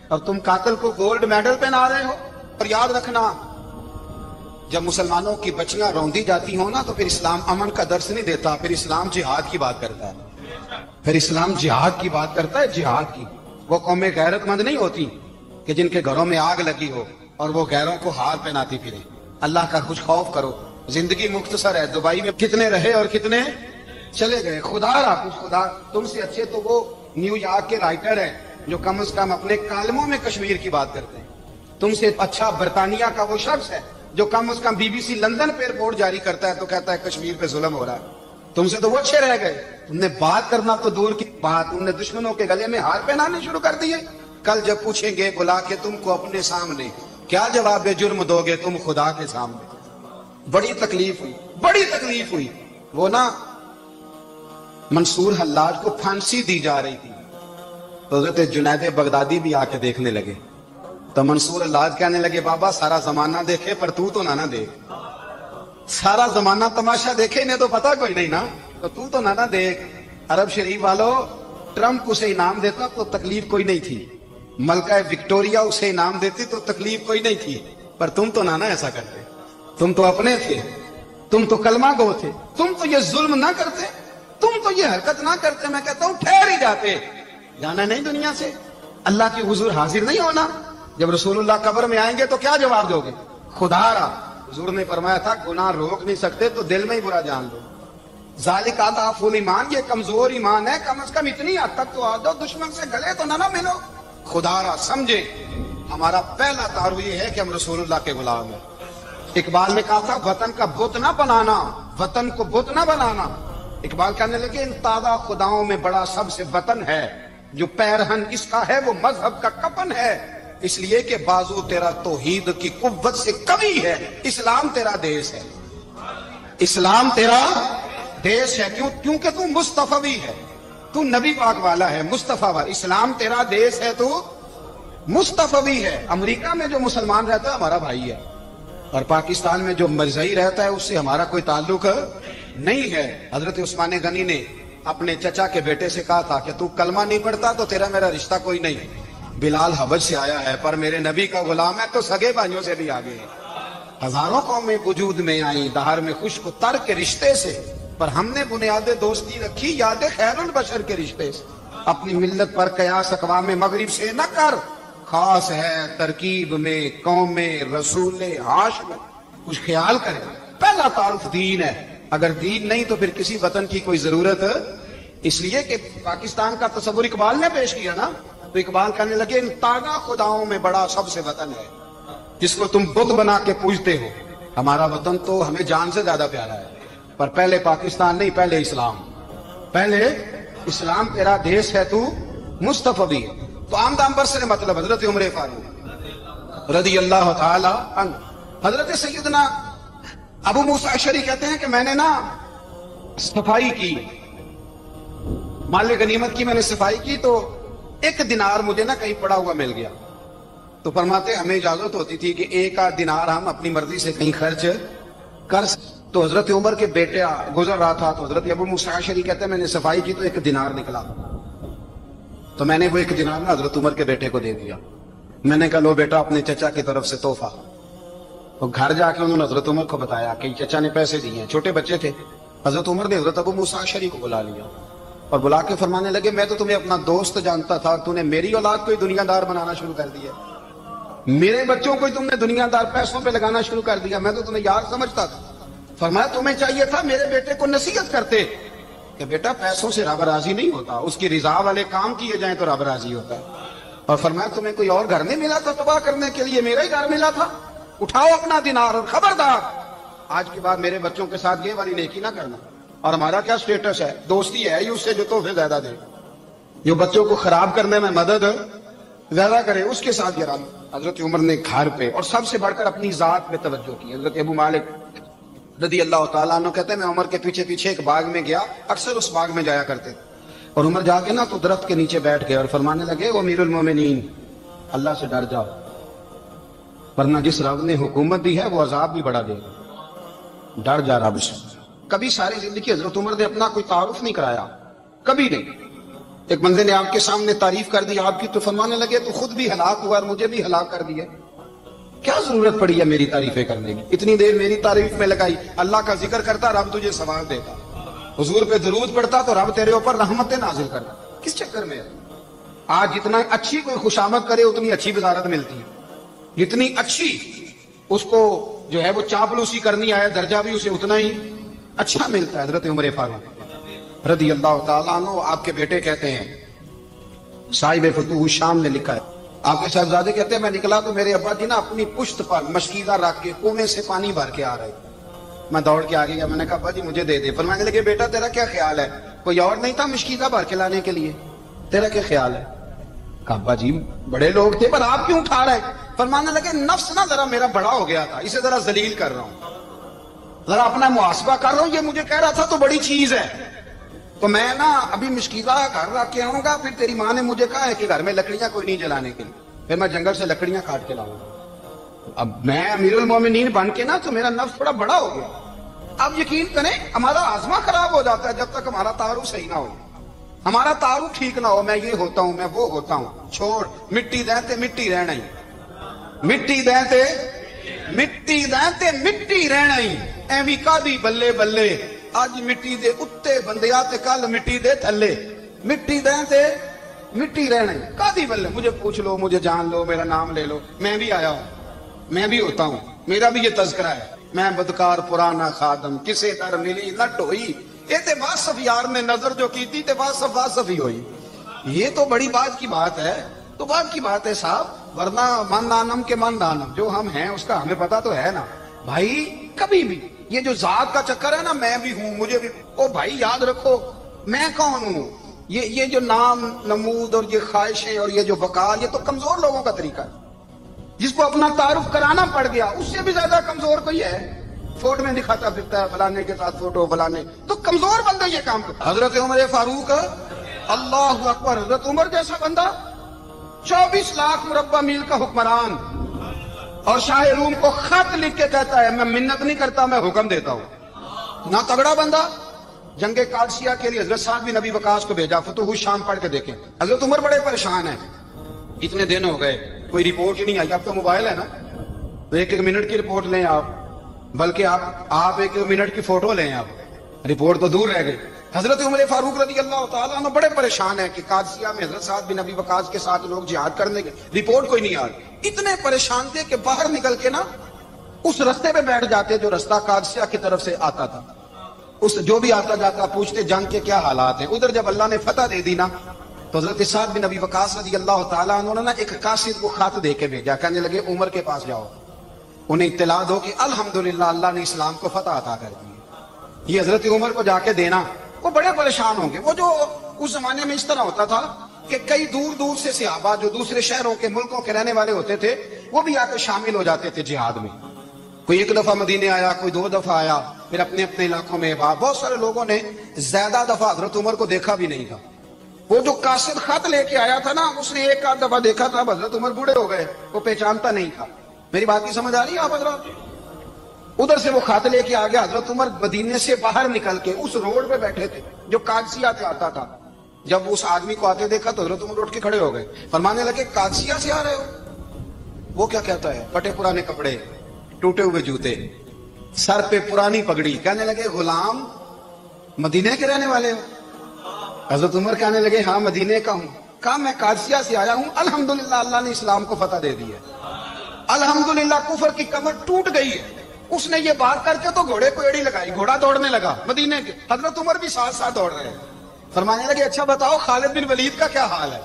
اور تم قاتل کو گولڈ میڈل پہنا رہے ہو. اور یاد رکھنا, جب مسلمانوں کی بچیاں روندی جاتی ہوں نا تو پھر اسلام امن کا درس نہیں دیتا, پھر اسلام جہاد کی بات کرتا ہے. پھر اسلام جہاد کی بات کرتا ہے, جہاد کی. وہ قومیں غیرت مند نہیں ہوتی کہ جن کے گھروں میں آگ لگی ہو اور وہ غیروں کو ہار پہناتی پھرے. اللہ کا کچھ خوف کرو. زندگی مختصر ہے. دبئی میں کتنے رہے اور کتنے چلے گئے. خدا را کچھ خدا, تم سے اچھے تو وہ نیو یارک کے رائٹر ہیں جو کم از کم اپنے کالموں میں کشمیر کی بات کرتے ہیں. تم سے اچھا برطانیہ کا وہ شخص ہے جو کم از کم BBC لندن پہ رپورٹ جاری کرتا ہے تو کہتا ہے کشمیر پہ ظلم ہو رہا ہے. تم سے تو وہ اچھے رہ گئے. تم نے بات کرنا تو دور کی بات, تم نے دشمنوں کے گلے میں ہار پہنانے شروع کر دیے. کل جب پوچھیں گے بلا کے تم کو اپنے سامنے, کیا جواب جرم دو گے تم خدا کے سامنے؟ بڑی تکلیف ہوئی, بڑی تکلیف ہوئی. وہ نا منصور حلاج کو پھانسی دی جا رہی تھی, حضرت جنید بغدادی بھی آ کے دیکھنے لگے. تو منصور حلاج کہنے لگے, بابا سارا زمانہ دیکھے پر تو نہ دیکھ. سارا زمانہ تماشا دیکھے, انہیں تو پتا کوئی نہیں نا, تو تو نہ دیکھ. عرب شریف والوں, ٹرمپ اسے انعام دیتا تو تکلیف کوئی نہیں تھی, ملکہ وکٹوریا اسے انعام دیتی تو تکلیف کوئی نہیں تھی, پر تم تو نہ ایسا کرتے. تم تو اپنے تھے, تم تو کلمہ گو تھے, تم تو یہ ظلم نہ کرتے, تم تو یہ حرکت نہ کرتے. میں کہتا ہوں ٹھہر ہی جاتے. جانا نہیں دنیا سے, اللہ کی حضور حاضر نہیں ہونا. جب رسول اللہ قبر میں آئیں گے تو کیا جواب دو گے؟ خدا را, حضور نے فرمایا تھا گناہ روک نہیں سکتے تو دل میں ہی برا جان دو. ذالک اضعف الایمان, یہ کمزور ایمان ہے. کم از کم اتنی حد تک تو آ جاؤ, دشمن سے گلے تو نہ ملو. خدا را سمجھے, ہمارا پہلا تعارف یہ ہے کہ ہم رسول اللہ کے غلام ہیں. اقبال نے کہا تھا وطن کا بت نہ بنانا, وطن کو بت نہ بنانا. اقبال کہنے لگے ان تازہ خداؤں میں بڑا سب سے وطن ہے, جو پیرہن اس کا ہے وہ مذہب کا کفن ہے. اس لیے کہ بازو تیرا توحید کی قوت سے قوی ہے, اسلام تیرا دیس ہے. اسلام تیرا دیس ہے. کیونکہ تو مصطفی ہے, تو نبی پاک والا ہے, مصطفیٰ والا. اسلام تیرا دیس ہے, تو مصطفی ہے. امریکہ میں جو مسلمان رہتا ہے ہمارا بھائی ہے, اور پاکستان میں جو مرزائی رہتا ہے اس سے ہمارا کوئی تعلق نہیں ہے. حضرت عثمان غنی نے اپنے چچا کے بیٹے سے کہا تھا کہ تو کلمہ نہیں پڑھتا تو تیرا میرا رشتہ کوئی نہیں. بلال حبش سے آیا ہے پر میرے نبی کا غلام ہے تو سگے بھائیوں سے بھی آگے ہے. ہزاروں قومیں وجود میں آئیں دہر میں خشک تر کے رشتے سے, پر ہم نے بنیاد دوستی رکھی یاد خیر البشر کے رشتے سے. اپنی ملت پر قیاس اقوام مغرب سے نہ کر, خاص ہے ترکیب میں قوم رسول ہاشم. کچھ خیال کریں. پہلا تعارف دین ہے, اگر دین نہیں تو پھر کسی وطن کی کوئی ضرورت. اس لیے کہ پاکستان کا تصور اقبال نے پیش کیا نا, تو اقبال کہنے لگے ان تازہ خداؤں میں بڑا سب سے وطن ہے جس کو تم بت بنا کے پوجتے ہو. ہمارا وطن تو ہمیں جان سے زیادہ پیارا ہے, پر پہلے پاکستان نہیں, پہلے اسلام. پہلے اسلام تیرا دیس ہے, تو مصطفی ہے. تو آمد امبر سے مطلب حضرت عمر فاروق رضی اللہ تعالی عنہ. حضرت سیدنا ابو موسیٰ اشعری کہتے ہیں کہ میں نے نا صفائی کی, مال غنیمت کی میں نے صفائی کی, تو ایک دینار مجھے نا کہیں پڑا ہوا مل گیا. تو فرماتے ہمیں اجازت ہوتی تھی کہ ایک آدھ دینار ہم اپنی مرضی سے کہیں خرچ کر. تو حضرت عمر کے بیٹے گزر رہا تھا, تو حضرت ابو موسیٰ اشعری کہتے ہیں میں نے صفائی کی تو ایک دینار نکلا, تو میں نے وہ ایک دینار نا حضرت عمر کے بیٹے کو دے دیا. میں نے کہا لو بیٹا اپنے چچا کی طرف سے تحفہ. تو گھر جا کے انہوں نے حضرت عمر کو بتایا کہ چچا نے پیسے دیے ہیں, چھوٹے بچے تھے. حضرت عمر نے حضرت ابو موسیٰ اشعری کو بلا لیا اور بلا کے فرمانے لگے میں تو تمہیں اپنا دوست جانتا تھا, تو نے میری اولاد کو ہی دنیا دار بنانا شروع کر دیا, میرے بچوں کو ہی تم نے دنیا دار پیسوں پہ لگانا شروع کر دیا. میں تو تمہیں یار سمجھتا تھا. فرمایا تمہیں چاہیے تھا میرے بیٹے کو نصیحت کرتے کہ بیٹا پیسوں سے رب راضی نہیں ہوتا, اس کی رضا والے کام کیے جائیں تو رب راضی ہوتا ہے. اور فرمایا تمہیں کوئی اور گھر نہیں ملا تھا تباہ کرنے کے لیے, میرا ہی گھر ملا تھا. اٹھاؤ اپنا دینار اور خبردار آج کے بعد میرے بچوں کے ساتھ یہ والی نیکی نہ کرنا. اور ہمارا کیا سٹیٹس ہے؟ دوستی ہے ہی اس سے جو تحفے زیادہ دے, جو بچوں کو خراب کرنے میں مدد زیادہ کرے اس کے ساتھ گرا. حضرت عمر نے گھر پہ اور سب سے بڑھ کر اپنی ذات پہ توجہ کی. حضرت ابو مالک رضی اللہ تعالیٰ عنہ کہتے ہیں میں عمر کے پیچھے پیچھے ایک باغ میں گیا, اکثر اس باغ میں جایا کرتے, اور عمر جا کے نا تو درخت کے نیچے بیٹھ گئے اور فرمانے لگے وہ امیر المومنین اللہ سے ڈر جاؤ, ورنہ جس رب نے حکومت دی ہے وہ عذاب بھی بڑھا دے گا, ڈر جا رب سے. کبھی ساری زندگی حضرت عمر نے اپنا کوئی تعارف نہیں کرایا, کبھی نہیں. ایک بندے نے آپ کے سامنے تعریف کر دی آپ کی تو فرمانے لگے تو خود بھی ہلاک ہوا اور مجھے بھی ہلاک کر دیا, کیا ضرورت پڑی ہے میری تعریفیں کرنے کی؟ اتنی دیر میری تعریف میں لگائی, اللہ کا ذکر کرتا رب تجھے ثواب دیتا, حضور پہ درود پڑتا تو رب تیرے اوپر رحمتیں نازل کرتا. کس چکر میں ہے؟ آج جتنا اچھی کوئی خوشامد کرے اتنی اچھی بشارت ملتی ہے, جتنی اچھی اس کو جو ہے وہ چاپلوسی کرنی آئے درجہ بھی اسے اتنا ہی اچھا ملتا ہے. حضرت عمر فاروق رضی اللہ تعالیٰ عنہ آپ کے بیٹے کہتے ہیں, صاحب فتوح شام نے لکھا ہے, آپ کے صاحبزادے کہتے ہیں میں نکلا تو میرے ابا جی نا اپنی پشت پر مشکیزہ رکھ کے کنویں سے پانی بھر کے آ رہے, میں دوڑ کے آ گیا, میں نے کہا ابا جی مجھے دے دے. فرمانے لگے بیٹا تیرا کیا خیال ہے, کوئی اور نہیں تھا مشکیزہ بھر کے لانے کے لیے, تیرا کیا خیال ہے؟ کہا ابا جی بڑے لوگ تھے پر آپ کیوں اٹھا رہے؟ فرمانے لگے نفس نا ذرا میرا بڑا ہو گیا تھا, اسے ذرا ذلیل کر رہا ہوں, ذرا اپنا محاسبہ کر رہا ہوں, یہ مجھے کہہ رہا تھا تو بڑی چیز ہے, تو میں نا ابھی مشکیزہ گھر رکھ کے آؤں گا, پھر تیری ماں نے مجھے کہا ہے کہ گھر میں لکڑیاں کوئی نہیں جلانے کے لیے, پھر میں جنگل سے لکڑیاں کاٹ کے لاؤں گا. اب میں امیر المومنین بن کے نا تو میرا نفس تھوڑا بڑا ہو گیا. اب یقین کریں ہمارا آزما خراب ہو جاتا ہے جب تک ہمارا تعارف صحیح نہ ہو, ہمارا تعارف ٹھیک نہ ہو, میں یہ ہوتا ہوں میں وہ ہوتا ہوں, چھوڑ مٹی دہتے مٹی رہنا ہی, مٹی دہتے مٹی رہنا ہی, ایویں کادی بلے بلے اج مٹی دے اتے بندیا تے کل مٹی دے تھلے, مٹی دہتے مٹی رہنا ہی کادی بلے. مجھے پوچھ لو, مجھے جان لو, میرا نام لے لو, میں بھی آیا ہوں, میں بھی ہوتا ہوں, میرا بھی یہ تذکرہ ہے, میں بدکار پرانا خادم کسے در ملی نہ ٹوئی, یہ تے واصف یار نے نظر جو کی تھی تے واصف ہی ہوئی. یہ تو بڑی بات کی بات ہے, تو بات کی بات ہے صاحب, ورنہ من دانم کے من دانم, جو ہم ہیں اس کا ہمیں پتا تو ہے نا بھائی. کبھی بھی یہ جو ذات کا چکر ہے نا, میں بھی ہوں مجھے بھی, او بھائی یاد رکھو میں کون ہوں. یہ جو نام نمود اور یہ خواہشیں اور یہ جو وقار, یہ تو کمزور لوگوں کا طریقہ ہے. جس کو اپنا تعارف کرانا پڑ گیا اس سے بھی زیادہ کمزور کوئی ہے, فوٹو میں دکھاتا پھرتا ہے فلانے کے ساتھ فوٹو فلانے, تو کمزور بندہ یہ کام کرتا. حضرت عمر فاروق اللہ اکبر, حضرت عمر جیسا بندہ 24 لاکھ مربع میل کا حکمران, اور شاہ روم کو خط لکھ کے کہتا ہے میں منت نہیں کرتا میں حکم دیتا ہوں. نہ تگڑا بندہ. جنگ قادسیہ کے لیے حضرت سعد بن ابی وقاص کو بھیجا, فتوح الشام پڑھ کے دیکھیں. حضرت عمر بڑے پریشان ہیں, اتنے دن ہو گئے کوئی رپورٹ ہی نہیں آئی. اب تو موبائل ہے نا, تو ایک منٹ کی رپورٹ لیں آپ, بلکہ آپ ایک منٹ کی فوٹو لیں, آپ رپورٹ تو دور رہ گئی. حضرت عمر فاروق رضی اللہ تعالیٰ عنہ بڑے پریشان ہیں کہ قادسیہ میں حضرت سعد بن ابی وقاص کے ساتھ لوگ جہاد کرنے کے, رپورٹ کوئی نہیں آ رہی. اتنے پریشان تھے کہ باہر نکل کے نا اس رستے پہ بیٹھ جاتے جو رستہ قادسیہ کی طرف سے آتا تھا. اس جو بھی آتا جاتا پوچھتے جنگ کے کیا حالات ہیں. ادھر جب اللہ نے فتح دے دی نا تو حضرت سعد بن ابی وقاص رضی اللہ تعالیٰ عنہ نے ایک قاصد کو خط دے کے بھیجا, کہنے لگے عمر کے پاس جاؤ, انہیں اطلاع دو کہ الحمدللہ اللہ نے اسلام کو فتح عطا کر دی. یہ حضرت عمر کو جا کے دینا, وہ بڑے پریشان ہوں گے. وہ جو اس زمانے میں اس طرح ہوتا تھا کہ کئی دور دور سے صحابہ جو دوسرے شہروں کے ملکوں کے رہنے والے ہوتے تھے وہ بھی آ کے شامل ہو جاتے تھے جہاد میں. کوئی ایک دفعہ مدینے آیا, کوئی 2 دفعہ آیا, پھر اپنے اپنے علاقوں میں. بہت سارے لوگوں نے زیادہ دفعہ حضرت عمر کو دیکھا بھی نہیں تھا. وہ جو قاصد خط لے کے آیا تھا نا, اس نے ایک آدھ دفعہ دیکھا تھا, حضرت عمر بوڑھے ہو گئے, وہ پہچانتا نہیں تھا. میری بات کی سمجھ آ رہی ہے آپ حضرات؟ ادھر سے وہ خط لے کے آ گیا. حضرت عمر مدینے سے باہر نکل کے اس روڈ پہ بیٹھے تھے جو قادسیہ سے آتا تھا. جب اس آدمی کو آتے دیکھا تو حضرت عمر اٹھ کے کھڑے ہو گئے, فرمانے لگے قادسیہ سے آ رہے ہو؟ وہ کیا کہتا ہے, پٹے پرانے کپڑے, ٹوٹے ہوئے جوتے, سر پہ پرانی پگڑی. کہنے لگے غلام مدینے کے رہنے والے ہو؟ حضرت عمر کہنے لگے ہاں مدینے کا ہوں. کہا میں قادسیہ سے آیا ہوں, الحمدللہ اللہ نے اسلام کو فتح دے دی ہے, الحمدللہ کفر کی کمر ٹوٹ گئی ہے. اس نے یہ بات کر کے تو گھوڑے کو ایڑی لگائی, گھوڑا دوڑنے لگا مدینے کے. حضرت عمر بھی ساتھ ساتھ دوڑ رہے ہیں. فرمانے لگے اچھا بتاؤ خالد بن ولید کا کیا حال ہے؟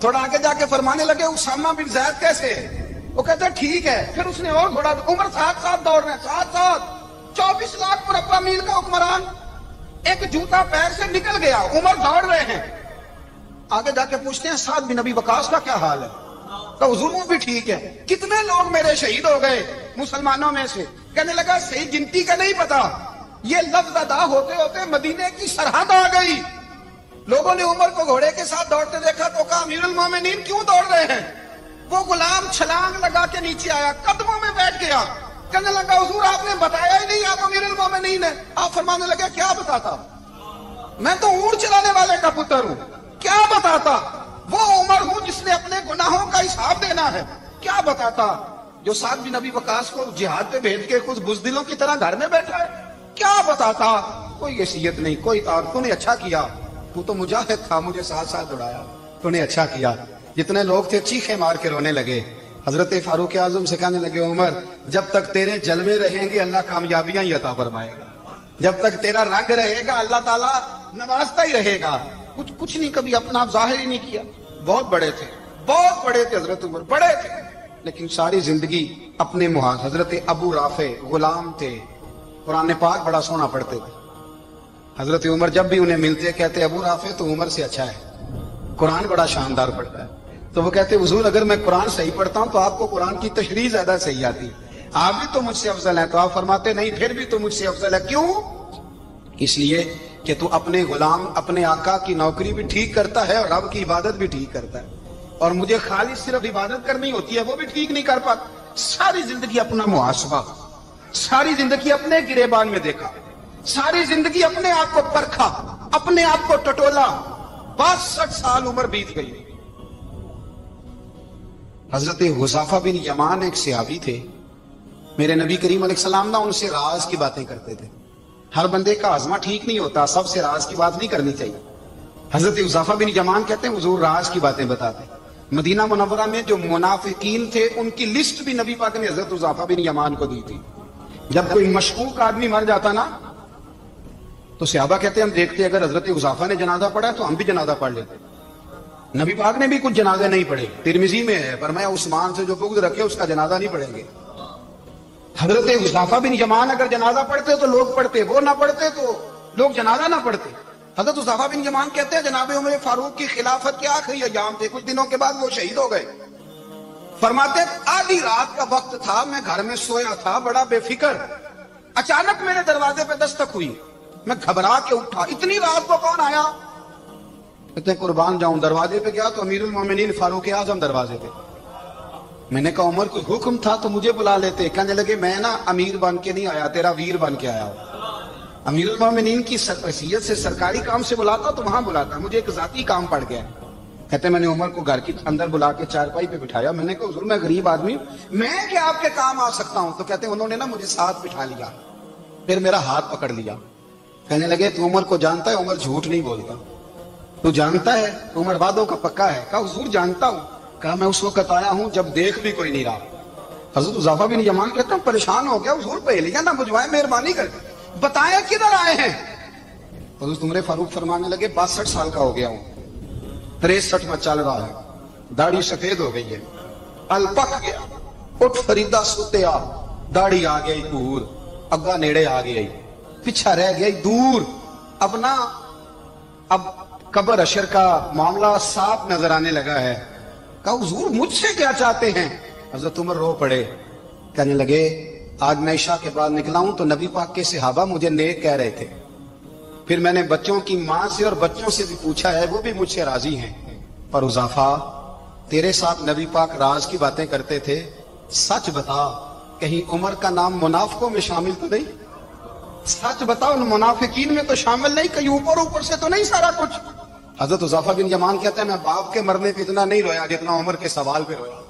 تھوڑا آگے جا کے فرمانے لگے اسامہ بن زید کیسے ہے؟ وہ کہتا ٹھیک ہے. پھر اس نے اور گھوڑا, عمر ساتھ ساتھ دوڑ رہے ہیں, ساتھ ساتھ 24 لاکھ مربع میل کا حکمران, ایک جوتا پیر سے نکل گیا, عمر دوڑ رہے ہیں. آگے جا کے پوچھتے ہیں سعد بن ابی وقاص کا کیا حال ہے؟ کہ حضور وہ بھی ٹھیک ہے. کتنے لوگ میرے شہید ہو گئے مسلمانوں میں سے؟ کہنے لگا صحیح گنتی کا نہیں پتا, یہ لفظ ادا ہوتے ہوتے مدینے کی سرحد آ گئی. لوگوں نے عمر کو گھوڑے کے ساتھ دوڑتے دیکھا تو کہا امیر المومنین کیوں دوڑ رہے ہیں؟ وہ غلام چھلانگ لگا کے نیچے آیا, قدموں میں بیٹھ گیا, کہنے لگا حضور آپ نے بتایا ہی نہیں آپ امیر المومنین ہیں. آپ فرمانے لگے کیا بتاتا, میں تو اونٹ چلانے والے کا پتر ہوں, کیا بتاتا؟ وہ عمر ہوں جس نے اپنے گناہوں کا حساب دینا ہے, کیا بتاتا؟ جو سعد بن ابی وقاص کو جہاد پہ بھیج کے کچھ بزدلوں کی طرح گھر میں بیٹھا ہے, کیا بتاتا؟ کوئی حیثیت نہیں, کوئی طور. تو نے اچھا کیا, تو تو مجاہد تھا, مجھے ساتھ ساتھ دوڑایا, تو نے اچھا کیا. جتنے لوگ تھے چیخے مار کے رونے لگے. حضرت فاروق اعظم سے کہنے لگے عمر جب تک تیرے جلوے رہیں گے اللہ کامیابیاں ہی عطا فرمائے گا, جب تک تیرا رنگ رہے گا اللہ تعالیٰ نوازتا ہی رہے گا. کچھ نہیں, کبھی اپنا آپ ظاہر ہی نہیں کیا. بہت بڑے تھے, بہت بڑے تھے حضرت عمر, بڑے تھے, لیکن ساری زندگی اپنے محاذ. حضرت ابو رافع غلام تھے, قرآن پاک بڑا سونا پڑھتے تھے. حضرت عمر جب بھی انہیں ملتے کہتے ابو رافع تو عمر سے اچھا ہے, قرآن بڑا شاندار پڑھتا ہے. تو وہ کہتے حضور اگر میں قرآن صحیح پڑھتا ہوں تو آپ کو قرآن کی تشریح زیادہ صحیح آتی, آپ بھی تو مجھ سے افضل ہیں. تو آپ فرماتے نہیں پھر بھی تو مجھ سے افضل ہے. کیوں؟ اس لیے کہ تو اپنے غلام اپنے آقا کی نوکری بھی ٹھیک کرتا ہے اور رب کی عبادت بھی ٹھیک کرتا ہے, اور مجھے خالص صرف عبادت کرنی ہوتی ہے وہ بھی ٹھیک نہیں کر پاتا. ساری زندگی اپنا محاسبہ, ساری زندگی اپنے گریبان میں دیکھا, ساری زندگی اپنے آپ کو پرکھا, اپنے آپ کو ٹٹولا. 62 سال عمر بیت گئی. حضرت حذیفہ بن یمان ایک صحابی تھے, میرے نبی کریم علیہ السلام نا ان سے راز کی باتیں کرتے تھے. ہر بندے کا ہاضمہ ٹھیک نہیں ہوتا, سب سے راز کی بات نہیں کرنی چاہیے. حضرت حذیفہ بن یمان کہتے ہیں حضور راز کی باتیں بتاتے. مدینہ منورہ میں جو منافقین تھے ان کی لسٹ بھی نبی پاک نے حضرت حذیفہ بن یمان کو دی تھی. جب کوئی مشکوک آدمی مر جاتا نا تو صحابہ کہتے ہیں ہم دیکھتے اگر حضرت حذیفہ نے جنازہ پڑھا تو ہم بھی جنازہ پڑھ لیتے. نبی پاک نے بھی کچھ جنازے نہیں پڑھے, ترمذی میں ہے, فرمایا عثمان سے جو بغض رکھے اس کا جنازہ نہیں پڑھیں گے. حضرت حذیفہ بن یمان اگر جنازہ پڑھتے تو لوگ پڑھتے, وہ نہ پڑھتے تو لوگ جنازہ نہ پڑھتے. حضرت حذیفہ بن یمان کہتے ہیں جناب عمر فاروق کی خلافت کے آخری ایام تھے, کچھ دنوں کے بعد وہ شہید ہو گئے. فرماتے آدھی رات کا وقت تھا, میں گھر میں سویا تھا بڑا بے فکر, اچانک میرے دروازے پہ دستک ہوئی, میں گھبرا کے اٹھا, اتنی رات کو کون آیا؟ کہتے ہیں قربان جاؤں, دروازے پہ گیا تو امیر المومنین فاروق اعظم دروازے پہ. میں نے کہا عمر کوئی حکم تھا تو مجھے بلا لیتے. کہنے لگے میں نا امیر بن کے نہیں آیا, تیرا ویر بن کے آیا ہوں. امیر المومنین کی حیثیت سے سرکاری کام سے بلاتا تو وہاں بلاتا, مجھے ایک ذاتی کام پڑ گیا. کہتے میں نے عمر کو گھر کے اندر بلا کے چارپائی پہ بٹھایا. میں نے کہا حضور میں غریب آدمی ہوں, میں کیا آپ کے کام آ سکتا ہوں؟ تو کہتے انہوں نے نا مجھے ساتھ بٹھا لیا, پھر میرا ہاتھ پکڑ لیا. کہنے لگے تو عمر کو جانتا ہے؟ عمر جھوٹ نہیں بولتا. تو جانتا ہے؟ عمر وعدوں کا پکا ہے. کہا حضور جانتا ہوں. کہا میں اس وقت آیا ہوں جب دیکھ بھی کوئی نہیں رہا. حضرت حذیفہ بن یمان کہتے ہیں پریشان ہو گیا, حضور پہلیاں نہ بجھوائے, مہربانی کر بتائیں کدھر آئے ہیں. حضرت عمر فاروق فرمانے لگے 62 سال کا ہو گیا ہوں, 63 میں چل رہا ہے, داڑھی سفید ہو گئی ہے, الپک گیا, اٹھ فریدہ سوتیا, داڑھی آ گئی دور, اگا نیڑے آ گئی, پیچھا رہ گئی دور. اب نا اب قبر اشر کا معاملہ صاف نظر آنے لگا ہے. کہا حضور مجھ سے کیا چاہتے ہیں؟ حضرت عمر رو پڑے, کہنے لگے آج میں عشاء کے بعد نکلا ہوں تو نبی پاک کے صحابہ مجھے نیک کہہ رہے تھے, پھر میں نے بچوں کی ماں سے اور بچوں سے بھی پوچھا ہے, وہ بھی مجھ سے راضی ہیں. پر حذیفہ تیرے ساتھ نبی پاک راز کی باتیں کرتے تھے, سچ بتا کہیں عمر کا نام منافقوں میں شامل تو نہیں؟ سچ بتا ان منافقین میں تو شامل نہیں, کہیں اوپر سے تو نہیں سارا کچھ؟ حضرت حذیفہ بن یمان کہتے ہیں میں باپ کے مرنے پہ اتنا نہیں رویا جتنا عمر کے سوال پہ رویا.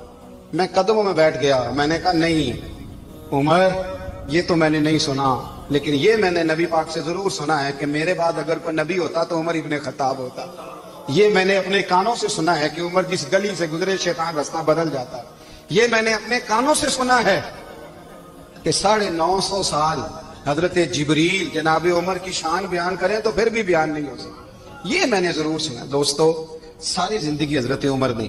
میں قدموں میں بیٹھ گیا, میں نے کہا نہیں عمر یہ تو میں نے نہیں سنا, لیکن یہ میں نے نبی پاک سے ضرور سنا ہے کہ میرے بعد اگر کوئی نبی ہوتا تو عمر ابن خطاب ہوتا. یہ میں نے اپنے کانوں سے سنا ہے کہ عمر جس گلی سے گزرے شیطان رستہ بدل جاتا. یہ میں نے اپنے کانوں سے سنا ہے کہ 950 سال حضرت جبریل جناب عمر کی شان بیان کریں تو پھر بھی بیان نہیں ہو سکتا. یہ میں نے ضرور سنا. دوستو ساری زندگی حضرت عمر نے